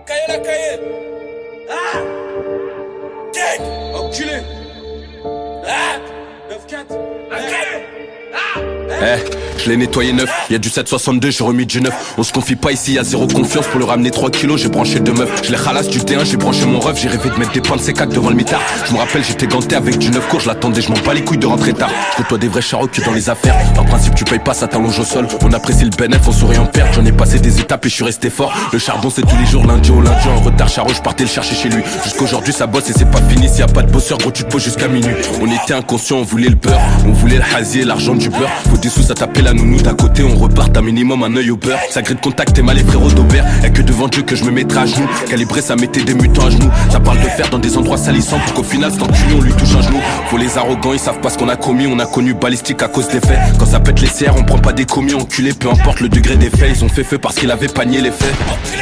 Cahier la cahier. Ah. Gang. Enculé. Ah. 9-4. Je l'ai nettoyé neuf, y'a du 7,62, j'ai remis du neuf. On se confie pas ici, y'a zéro confiance. Pour le ramener 3 kilos, j'ai branché 2 meufs. Je les ralasse du T1, j'ai branché mon ref. J'ai rêvé de mettre des points de C4 devant le mitard. Je me rappelle, j'étais ganté avec du 9 cours. Je l'attendais, je m'en bats les couilles de rentrer tard. Je côtoie des vrais charros que dans les affaires. Par principe, tu payes pas, ça t'allonge au sol. On apprécie le bénéf, on sourit en perte. J'en ai passé des étapes et je suis resté fort. Le charbon c'est tous les jours, lundi au lundi. En retard, Charo, je partais le chercher chez lui. Jusqu'aujourd'hui, ça bosse et c'est pas fini. S'il y a pas de bosseur, gros, tu te poses jusqu'à minuit. On était inconscients, on voulait le beurre. On voulait le hasier, l'argent du beurre. Faut des sous à taper la nounou d'à côté. On repart un minimum un œil au beurre. Ça grille de contact et mal les frérots d'Aubert. Y'a que devant Dieu que je me mettrai à genoux. Calibré ça mettait des mutants à genoux. Ça parle de faire dans des endroits salissants. Pour qu'au final cet enculé on lui touche un genou. Faut les arrogants ils savent pas ce qu'on a commis. On a connu balistique à cause des faits. Quand ça pète les CR on prend pas des commis. Enculé peu importe le degré des faits. Ils ont fait feu parce qu'il avait panié les faits.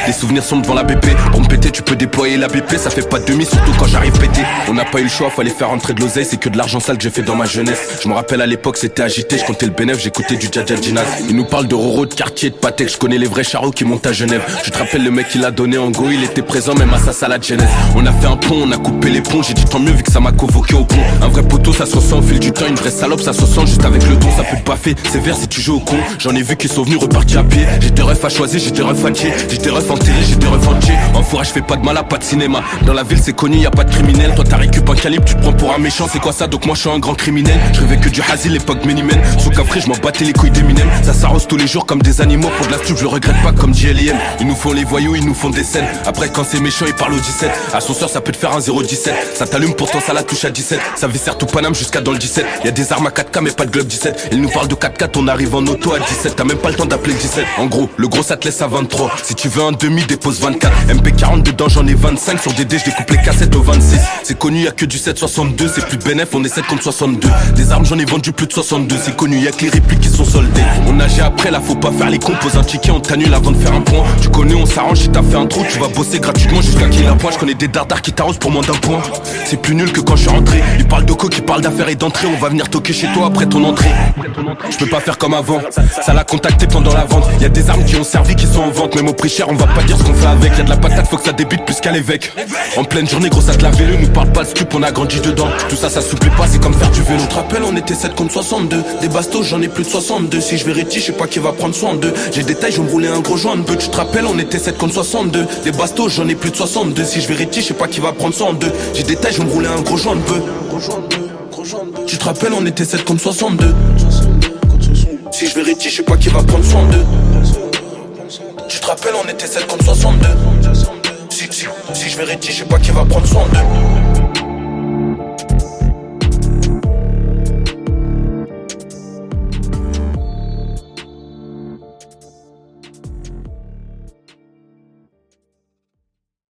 Les souvenirs sont devant la BP. Pour me péter tu peux déployer la BP. Ça fait pas de demi surtout quand j'arrive pété. On n'a pas eu le choix fallait faire rentrer de l'oseille. C'est que de l'argent sale que j'ai fait dans ma jeunesse. Je me rappelle à l'époque c'était agité. Je comptais le bénéf j'écoutais du Dja Dja Djinnaz. Ils nous parlent de Roro, de quartier, de Patek. Je connais les vrais charros qui montent à Genève. Je te rappelle le mec qui l'a donné en go. Il était présent même à sa salade jeunesse. On a fait un pont, on a coupé les ponts. J'ai dit tant mieux vu que ça m'a convoqué au pont. Un vrai poteau ça se ressent au fil du temps. Une vraie salope ça se sent juste avec le ton. Ça peut te baffer, c'est vert si tu joues au con. J'en ai vu qui sont venus repartir à pied. J'ai des refs à choisir, j'ai des refs à tier. J'ai des refs enterrés, j'ai des refs entiers. En fourrage je fais pas de mal à pas de cinéma. Dans la ville c'est connu, y a pas de criminel. Toi t'as récup un calibre, tu te prends pour un méchant. C'est quoi ça donc moi je suis un grand criminel. Je rêvais que du Hasil l'époque Minimène. Sous Cafri je m'en battais les couilles d'Eminem. Ça s'arrose tous les jours comme des animaux. Pour de la stup je le regrette pas comme JLM. Ils nous font les voyous, ils nous font des scènes. Après quand c'est méchant ils parlent au 17. Ascenseur ça peut te faire un 0,17. Ça t'allume pourtant ça la touche à 17. Ça viscère tout Paname jusqu'à dans le 17. Y'a des armes à 4K mais pas de globe 17. Ils nous parlent de 4K on arrive en auto à 17. T'as même pas le temps d'appeler 17. En gros le gros ça te laisse à 23. Si tu veux un demi dépose 24. MP40 dedans j'en ai 25. Sur DD je découpe les cassettes au 26. C'est connu y'a que du 7,62. C'est plus bénéf on est 7 contre 62. Des armes j'en ai vendu plus de 62. C'est connu y'a que les répliques qui sont soldées. On nageait après là faut pas faire les cons. Pose un ticket on t'annule avant de faire un point. Tu connais on s'arrange si t'as fait un trou. Tu vas bosser gratuitement jusqu'à qu'il y ait un point. Je connais des dardards qui t'arrosent pour moins d'un point. C'est plus nul que quand je suis rentré. Ils parlent de co qui parlent d'affaires et d'entrée. On va venir toquer chez toi après ton entrée. Je peux pas faire comme avant. Ça l'a contacté pendant la vente. Y'a des armes qui ont servi qui sont en vente. Même au prix cher on va pas dire ce qu'on fait avec. Y'a de la patate faut que ça débute plus qu'à l'évêque. En pleine journée gros ça te la vélo. Nous parle pas le stup on a grandi dedans. Tout ça ça s'oublie pas c'est comme faire du vélo. Tu te rappelles on était 7 contre 62. Des bastos j'en ai plus de 62. Si je vérifie je sais pas qui va prendre soin d'eux. J'ai des tailles je vais me rouler un gros joint de bœuf. Tu te rappelles on était 7 contre 62. Des bastos j'en ai plus de 62. Si je vérifie je sais pas qui va prendre soin d'eux. J'ai des tailles je vais me rouler un gros joint de bœuf. Tu te rappelles on était 7 contre 62. Si je vérifie je sais pas qui va prendre soin d'eux. Tu te rappelles on était 7 contre 62. Si je vérifie je sais pas qui va prendre soin d'eux.